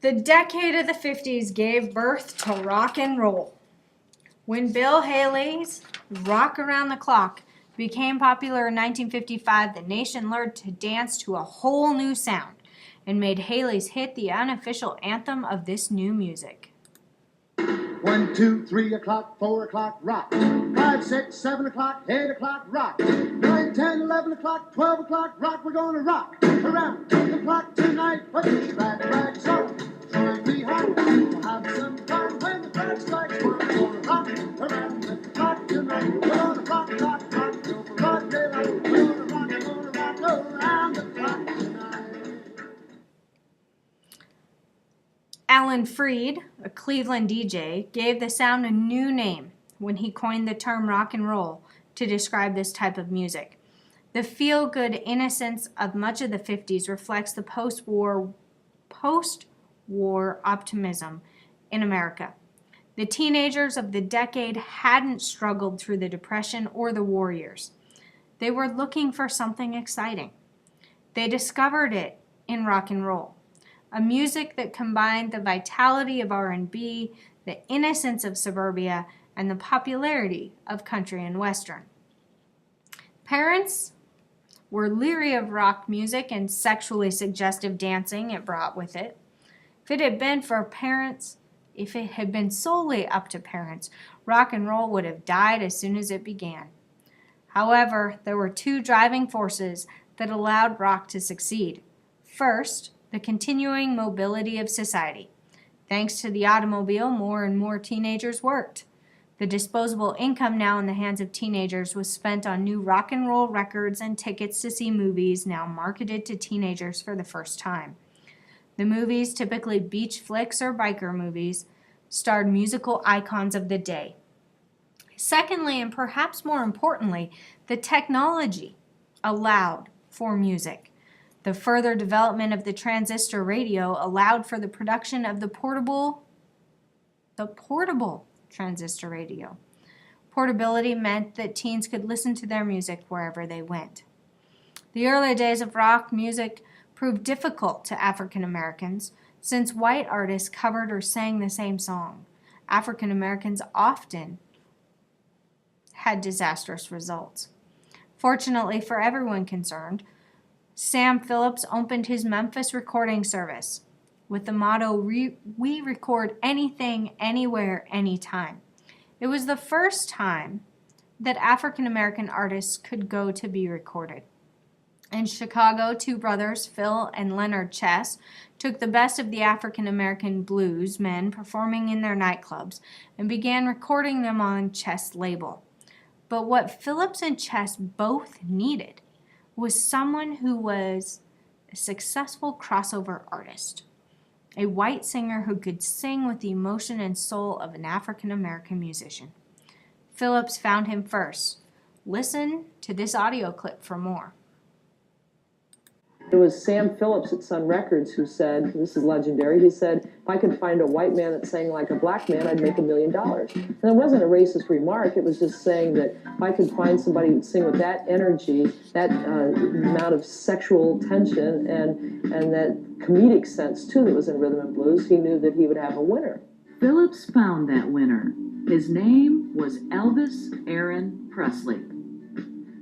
The decade of the 50s gave birth to rock and roll. When Bill Haley's Rock Around the Clock became popular in 1955, the nation learned to dance to a whole new sound and made Haley's hit the unofficial anthem of this new music. 1, 2, 3 o'clock, 4 o'clock, rock. 5, 6, 7 o'clock, 8 o'clock, rock. 9, 10, 11 o'clock, 12 o'clock, rock. We're gonna rock around the clock tonight. Put your bags on, try and be hot. We'll have some fun when the clock strikes 1. We're gonna rock around the clock tonight. We're gonna rock, rock, rock till the broad daylight. We're gonna rock around the clock tonight. Alan Freed, a Cleveland DJ, gave the sound a new name when he coined the term rock and roll to describe this type of music. The feel-good innocence of much of the 50s reflects the post-war optimism in America. The teenagers of the decade hadn't struggled through the Depression or the war years. They were looking for something exciting. They discovered it in rock and roll, a music that combined the vitality of R&B, the innocence of suburbia, and the popularity of country and western. Parents were leery of rock music and sexually suggestive dancing it brought with it. If it had been solely up to parents, rock and roll would have died as soon as it began. However, there were two driving forces that allowed rock to succeed. First, the continuing mobility of society. Thanks to the automobile, more and more teenagers worked. The disposable income now in the hands of teenagers was spent on new rock and roll records and tickets to see movies now marketed to teenagers for the first time. The movies, typically beach flicks or biker movies, starred musical icons of the day. Secondly, and perhaps more importantly, the technology allowed for music. The further development of the transistor radio allowed for the production of the portable transistor radio. Portability meant that teens could listen to their music wherever they went. The early days of rock music proved difficult to African Americans since white artists covered or sang the same song. African Americans often had disastrous results. Fortunately for everyone concerned, Sam Phillips opened his Memphis recording service with the motto, "We record anything, anywhere, anytime." It was the first time that African American artists could go to be recorded. In Chicago, two brothers, Phil and Leonard Chess, took the best of the African American blues men performing in their nightclubs and began recording them on Chess' label. But what Phillips and Chess both needed was someone who was a successful crossover artist, a white singer who could sing with the emotion and soul of an African American musician. Phillips found him first. Listen to this audio clip for more. It was Sam Phillips at Sun Records who said, this is legendary, he said, if I could find a white man that sang like a black man, I'd make $1 million. And it wasn't a racist remark, it was just saying that if I could find somebody who'd sing with that energy, that amount of sexual tension, and that comedic sense, too, that was in rhythm and blues, he knew that he would have a winner. Phillips found that winner. His name was Elvis Aaron Presley.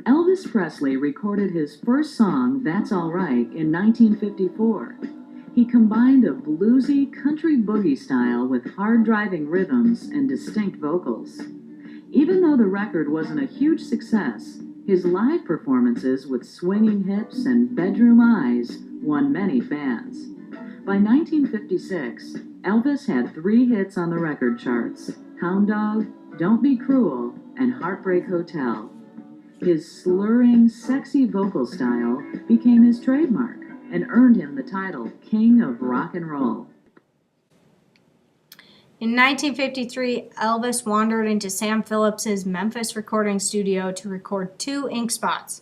Elvis Presley recorded his first song, That's All Right, in 1954. He combined a bluesy country boogie style with hard-driving rhythms and distinct vocals. Even though the record wasn't a huge success, his live performances with swinging hips and bedroom eyes won many fans. By 1956, Elvis had 3 hits on the record charts: Hound Dog, Don't Be Cruel, and Heartbreak Hotel. His slurring, sexy vocal style became his trademark and earned him the title King of Rock and Roll. In 1953, Elvis wandered into Sam Phillips's Memphis recording studio to record 2 ink spots,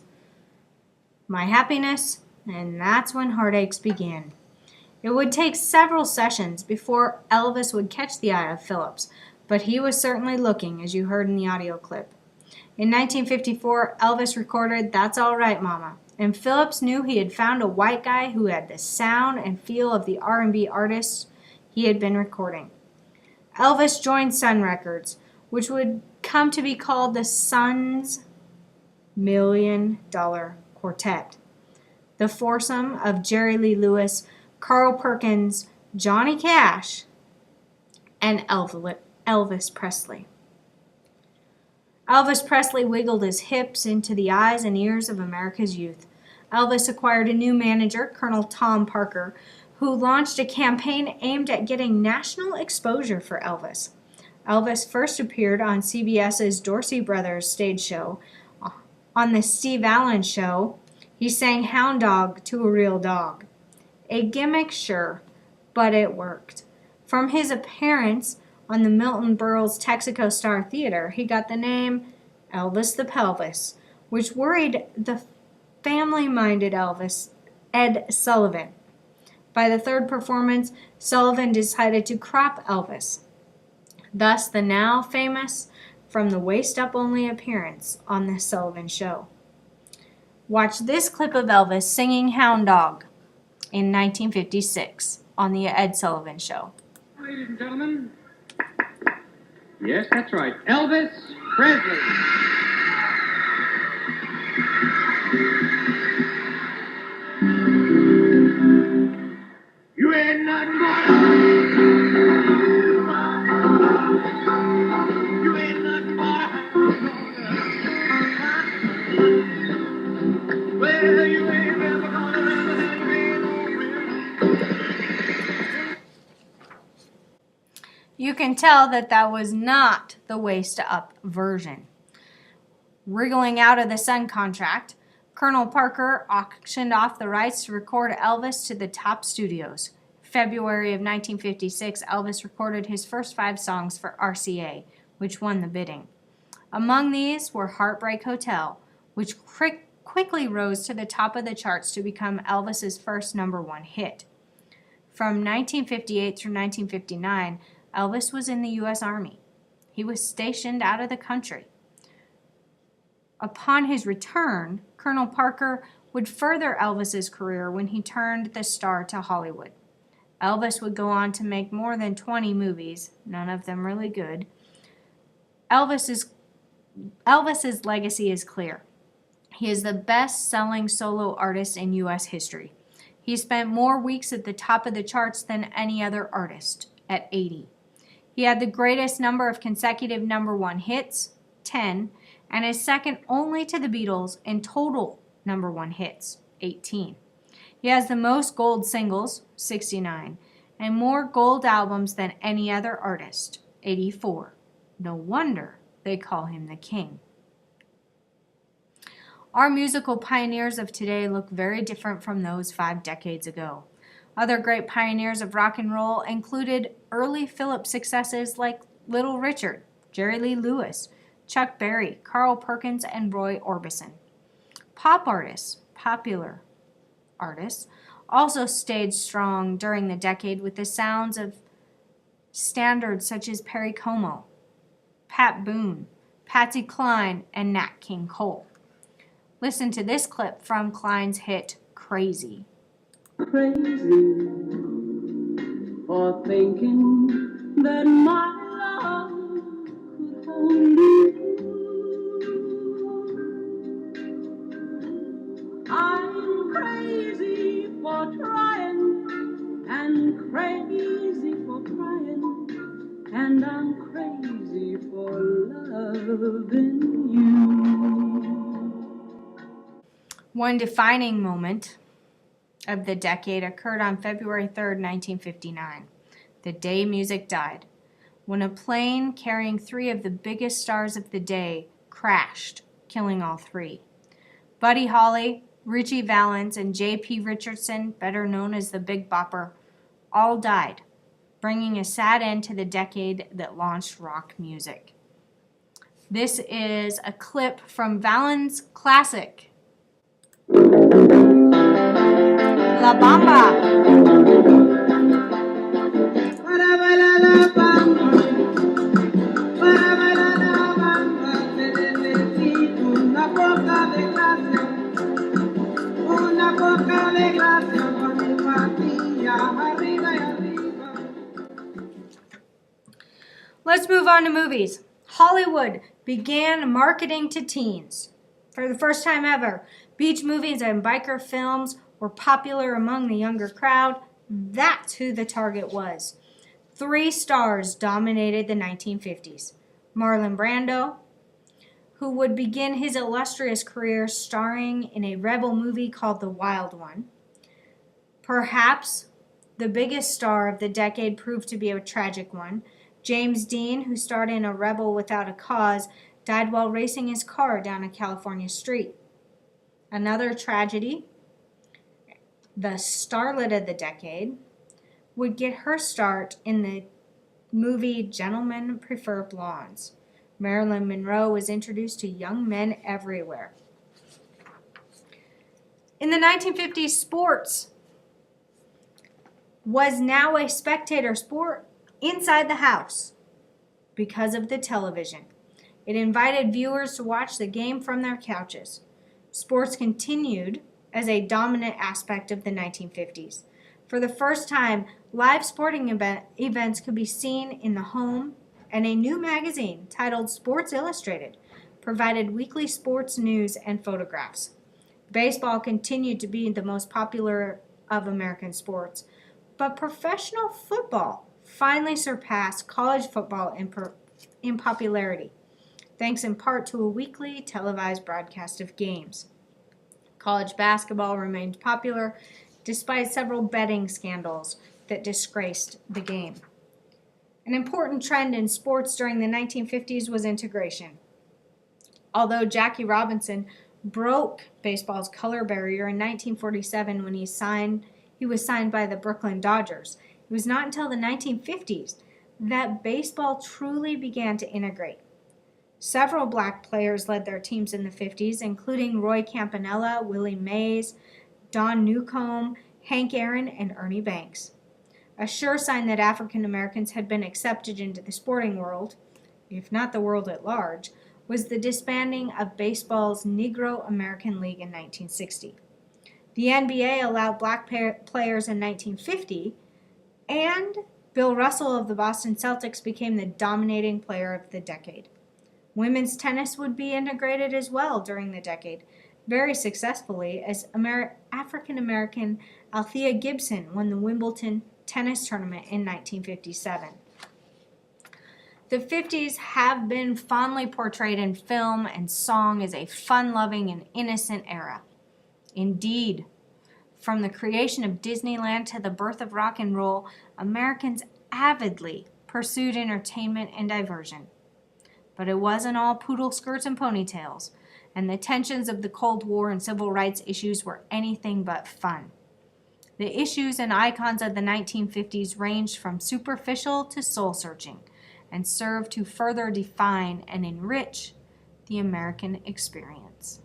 My Happiness, and That's When Heartaches Begin. It would take several sessions before Elvis would catch the eye of Phillips, but he was certainly looking, as you heard in the audio clip. In 1954, Elvis recorded That's All Right, Mama, and Phillips knew he had found a white guy who had the sound and feel of the R&B artist he had been recording. Elvis joined Sun Records, which would come to be called the Sun's $1 Million Quartet. The foursome of Jerry Lee Lewis, Carl Perkins, Johnny Cash, and Elvis Presley. Elvis Presley wiggled his hips into the eyes and ears of America's youth. Elvis acquired a new manager, Colonel Tom Parker, who launched a campaign aimed at getting national exposure for Elvis. Elvis first appeared on CBS's Dorsey Brothers stage show. On the Steve Allen Show, he sang Hound Dog to a Real Dog. A gimmick, sure, but it worked. From his appearance on the Milton Berle's Texaco Star Theater, he got the name Elvis the Pelvis, which worried the family-minded Elvis, Ed Sullivan. By the third performance, Sullivan decided to crop Elvis. Thus, the now famous From the Waist Up Only appearance on The Sullivan Show. Watch this clip of Elvis singing Hound Dog in 1956 on The Ed Sullivan Show. Ladies and gentlemen, yes, that's right, Elvis Presley. You ain't nothing but you ain't nothing but well, you ain't never gonna let You can tell that was not the waist up version. Wriggling out of the Sun contract, Colonel Parker auctioned off the rights to record Elvis to the top studios. February of 1956, Elvis recorded his first 5 songs for RCA, which won the bidding. Among these were Heartbreak Hotel, which quickly rose to the top of the charts to become Elvis's first #1 hit. From 1958 through 1959, Elvis was in the U.S. Army. He was stationed out of the country. Upon his return, Colonel Parker would further Elvis's career when he turned the star to Hollywood. Elvis would go on to make more than 20 movies, none of them really good. Elvis's legacy is clear. He is the best-selling solo artist in U.S. history. He spent more weeks at the top of the charts than any other artist, at 80. He had the greatest number of consecutive #1 hits, 10, and is second only to the Beatles in total #1 hits, 18. He has the most gold singles, 69, and more gold albums than any other artist, 84. No wonder they call him the King. Our musical pioneers of today look very different from those 5 decades ago. Other great pioneers of rock and roll included early Phillips successes like Little Richard, Jerry Lee Lewis, Chuck Berry, Carl Perkins, and Roy Orbison. Popular artists, also stayed strong during the decade with the sounds of standards such as Perry Como, Pat Boone, Patsy Cline, and Nat King Cole. Listen to this clip from Cline's hit, Crazy. Crazy for thinking that my love could hold you. I'm crazy for trying and crazy for crying, and I'm crazy for loving you. One defining moment of the decade occurred on February 3rd, 1959, the day music died, when a plane carrying 3 of the biggest stars of the day crashed, killing all 3. Buddy Holly, Ritchie Valens, and J.P. Richardson, better known as the Big Bopper, all died, bringing a sad end to the decade that launched rock music. This is a clip from Valens' classic, La Bamba. Para bailar la bamba, para bailar la bamba, te necesito una poca de gracia con mi patilla arriba y arriba. Let's move on to movies. Hollywood began marketing to teens. For the first time ever, beach movies and biker films were popular among the younger crowd. That's who the target was. 3 stars dominated the 1950s. Marlon Brando, who would begin his illustrious career starring in a rebel movie called The Wild One. Perhaps the biggest star of the decade proved to be a tragic one. James Dean, who starred in A Rebel Without a Cause, died while racing his car down a California street. Another tragedy, the starlet of the decade, would get her start in the movie Gentlemen Prefer Blondes. Marilyn Monroe was introduced to young men everywhere. In the 1950s, sports was now a spectator sport inside the house because of the television. It invited viewers to watch the game from their couches. Sports continued as a dominant aspect of the 1950s. For the first time, live sporting events could be seen in the home, and a new magazine titled Sports Illustrated provided weekly sports news and photographs. Baseball continued to be the most popular of American sports, but professional football finally surpassed college football in popularity, thanks in part to a weekly televised broadcast of games. College basketball remained popular despite several betting scandals that disgraced the game. An important trend in sports during the 1950s was integration. Although Jackie Robinson broke baseball's color barrier in 1947 when he was signed by the Brooklyn Dodgers, it was not until the 1950s that baseball truly began to integrate. Several black players led their teams in the 50s, including Roy Campanella, Willie Mays, Don Newcomb, Hank Aaron, and Ernie Banks. A sure sign that African Americans had been accepted into the sporting world, if not the world at large, was the disbanding of baseball's Negro American League in 1960. The NBA allowed black players in 1950, and Bill Russell of the Boston Celtics became the dominating player of the decade. Women's tennis would be integrated as well during the decade, very successfully, as African-American Althea Gibson won the Wimbledon tennis tournament in 1957. The 50s have been fondly portrayed in film and song as a fun-loving and innocent era. Indeed, from the creation of Disneyland to the birth of rock and roll, Americans avidly pursued entertainment and diversion. But it wasn't all poodle skirts and ponytails, and the tensions of the Cold War and civil rights issues were anything but fun. The issues and icons of the 1950s ranged from superficial to soul-searching, and served to further define and enrich the American experience.